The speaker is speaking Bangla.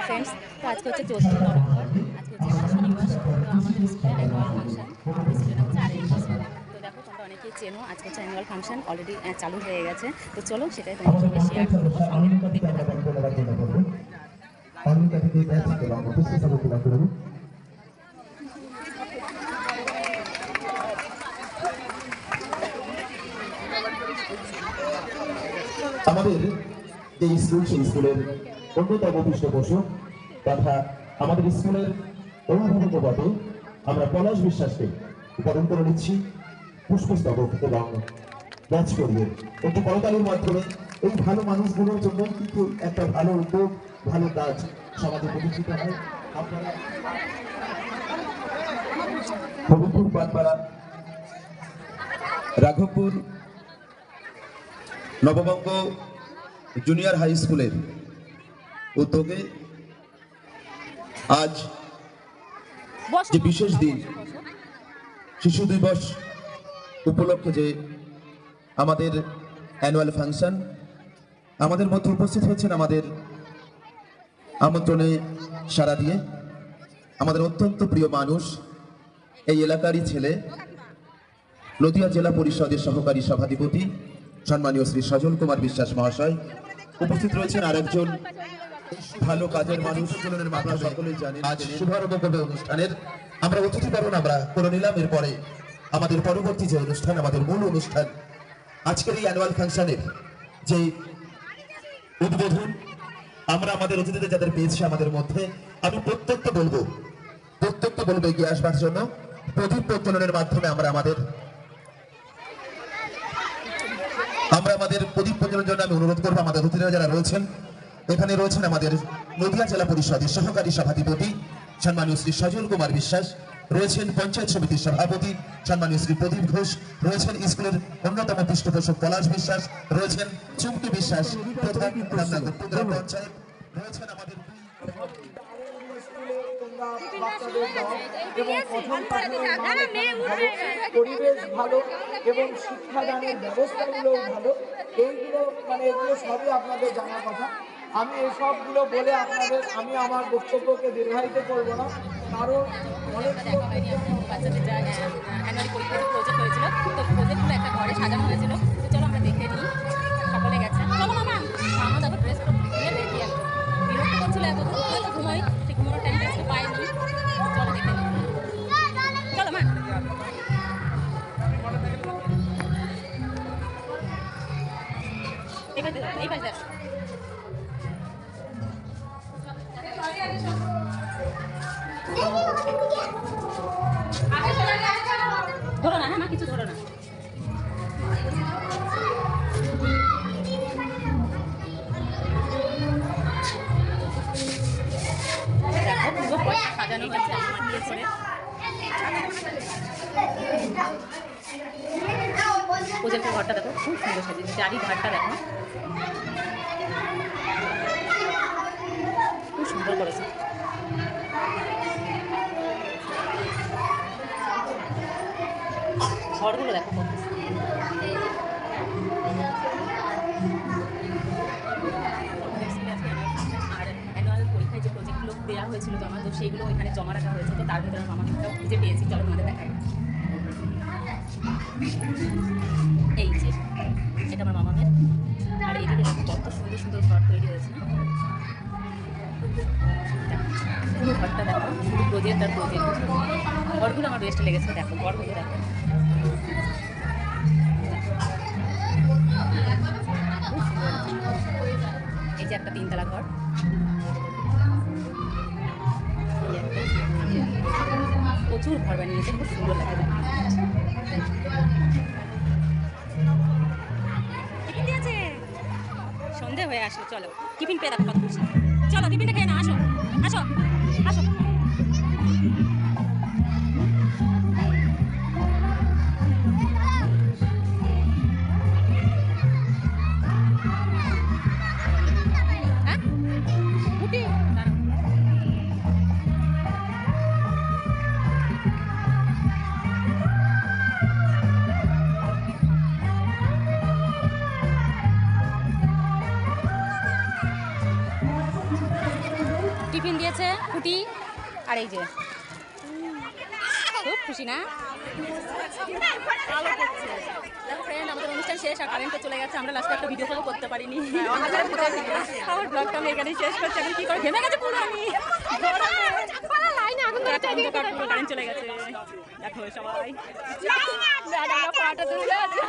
ফ্রেন্ডস, তো আজকে হচ্ছে 14 নভেম্বর, আজকে হচ্ছে শনিবার। তো আমাদের স্কুলে অ্যানুয়াল ফাংশন, আমাদের স্কুলের নাম হচ্ছে আর.এন.ভি স্কুল। তো দেখো তোমরা অনেকেই চেনো, আজকে হচ্ছে অ্যানুয়াল ফাংশন অলরেডি চালু হয়ে গেছে। তো চলো সেটাই তোমাদের সঙ্গে শেয়ার করবো, সঙ্গে দেখতে থাকো। আমাদের যে স্কুল, সেই স্কুলের অন্যতম পৃষ্ঠপোষক তথা আমাদের স্কুলের অভিভাবক পদে আমরা পলাশ বিশ্বাসকে বরণ করে নিচ্ছি পুষ্পস্তবক এবং ব্যাচ করিয়ে। একটি করতালির মাধ্যমে এই ভালো মানুষগুলোর জন্যই কিন্তু একটা ভালো উদ্যোগ, ভালো কাজ সমাজে প্রতিষ্ঠিত হয়। আপনারা হবিপুর পাটপাড়া রাঘবপুর নববঙ্গ জুনিয়র হাই স্কুলের উদ্যোগে আজ যে বিশেষ দিন শিশু দিবস উপলক্ষে যে আমাদের অ্যানুয়াল ফাংশন, আমাদের মধ্যে উপস্থিত হয়েছেন আমাদের আমন্ত্রণে সাড়া দিয়ে আমাদের অত্যন্ত প্রিয় মানুষ, এই এলাকারই ছেলে, নদিয়া জেলা পরিষদের সহকারী সভাধিপতি সম্মানীয় শ্রী সজল কুমার বিশ্বাস মহাশয়। উপস্থিত রয়েছেন আরেকজন ভালো কাজের মানুষ, আপনারা সকলেই জানেন। আজ শুভারম্ভ করবে অনুষ্ঠানের আমরা অতিথি বরণ আমরা করে নিলাম। এরপরে আমাদের পরবর্তী যে অনুষ্ঠান, আমাদের মূল অনুষ্ঠান, আজকের এই অ্যানুয়াল ফাংশনের যে উদ্বোধন, আমরা আমাদের অতিথিদের যাদের পেয়েছি আমাদের মধ্যে, আমি প্রত্যেকটা বলবো এগিয়ে আসবার জন্য। প্রদীপ প্রজ্বলনের মাধ্যমে আমরা আমাদের প্রদীপ প্রজ্বলনের জন্য আমি অনুরোধ করবো আমাদের অতিথিরা যারা রয়েছেন। এখানে রয়েছেন আমাদের নদিয়া জেলা পরিষদের সহকারী সভাধিপতি সম্মানীয় শ্রী সজল কুমার বিশ্বাস, রয়েছেন পঞ্চায়েত সমিতির সভাপতি সম্মানীয় শ্রী প্রদীপ ঘোষ, রয়েছেন স্কুলের অন্যতম পৃষ্ঠপোষক পলাশ বিশ্বাস, রয়েছেন চুমকি বিশ্বাস প্রধান পঞ্চায়েত, রয়েছেন আমাদের এবং পঠন পাঠনের মান ভালো, পরিবেশ ভালো এবং শিক্ষাদানের ব্যবস্থাগুলো ভালো। এইগুলো এগুলো সবই আপনাদের জানার কথা। আমি এসবগুলো বলে আমি আমার বক্তব্যকে দীর্ঘায়িত করব না, কারণ অনেক বাচ্চাদের যা অ্যানুয়াল পরীক্ষার যে প্রজেক্ট হয়েছিল, তো প্রজেক্টগুলো একটা ঘরে সাজানো হয়েছিল। তো চলো আমরা দেখে নিই। সকলে গেছে, চলো মামা দেখো ড্রেস দেখি, একদম বিরক্ত করছিল, এত ঘুমাই, ঠিক ঘুমানোর টাইম আজকে পাইনি। চলো দেখে নিই, চলো মা। এই পাশে ধরো না, হ্যাঁ মা, কিছু ধরো না। সাজানো হয়েছে আমার দিয়ে করে। প্রজেক্টের ঘরটা দেখো, খুব সুন্দর সাজিয়েছে। চারি ঘরটা দেখো, খুব সুন্দর করেছে। ঘরগুলো দেখো কত আর অ্যানুয়াল পরীক্ষায় যে প্রজেক্টগুলো দেওয়া হয়েছিল জমা, তো সেইগুলো ওইখানে জমা রাখা হয়েছে। তো তার ভিতরে মামাকেও খুঁজে পেয়েছি, চলো তোমাদের দেখাই। এই যে এটা আমার মামাদের, আর এইদিকে দেখো কত সুন্দর সুন্দর ঘর তৈরি হয়েছে। পুরো ঘরটা দেখো, শুধু প্রজেক্ট আর প্রজেক্ট। ঘরগুলো আমার বেস্ট লেগেছে, দেখো ঘরগুলো দেখো, এই যে একটা 3তলা ঘর, প্রচুর ঘর বানিয়েছে, খুব সুন্দর লাগে। সন্ধে হয়ে আসলো, চলো টিফিন পেয়ে দেখো কত খুশি। চলো টিফিনটা খেয়ে না, আসো আসো আসো। টিফিন দিয়েছে ফুটি আর এই যে খুব খুশি না? দেখো ফ্রেন্ড, আমাদের অনুষ্ঠান শেষ আর কারেন্টও চলে গেছে। আমরা লাস্টে একটা ভিডিও কলও করতে পারিনি। আমার ব্লগটা আমি এখানেই শেষ করছি। এখন কি করে ঘেমে গেছে পুরো আমি। কারেন্ট চলে গেছে। দেখো সবাই পাটা তুলে আছে।